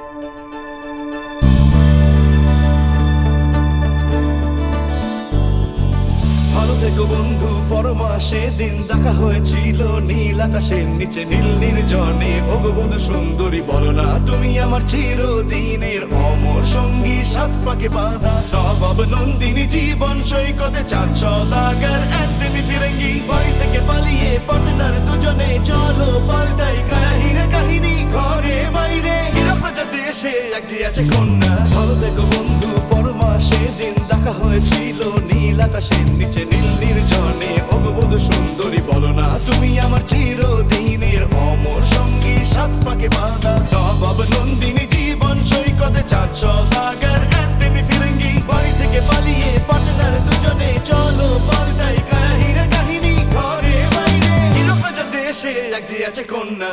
ভালো থেকো বন্ধু, পরমা সেদিন দেখা হয়েছিল নীল আকাশের নিচে নীল নির্জনে। ওগো বধূ সুন্দরী, বলো না তুমি আমার চিরদিনের অমর সঙ্গী, সাত পাকে বাঁধা নবাব নন্দিনী, জীবন সৈকতে চাঁদ সওদাগর অ্যান্থনি ফিরেঙ্গি। বাড়ি থেকে পালিয়ে পার্টনার দুজনে, চলো পাল্টাই কাহিনী কাহিনী, ঘরে বাইরে হীরপ্রজা দেশে এক যে আছে কন্যা। ভালো থেকো বন্ধু, পরমা সেদিন দেখা হয়েছিল নীল আকাশের নিচে নীল নির্জনে। ওগো বধূ সুন্দরী, বলো না তুমি আমার চিরদিনের অমর সঙ্গী, সাত পাকে বাঁধা নবাব নন্দিনী, জীবন সৈকতে চাঁদ সওদাগর অ্যান্থনি ফিরেঙ্গি। বাড়ি থেকে পালিয়ে পার্টনার দুজনে, চলো পাল্টাই কাহিনী কাহিনী, ঘরে বাইরে হীরপ্রজা দেশে এক যে আছে কন্যা।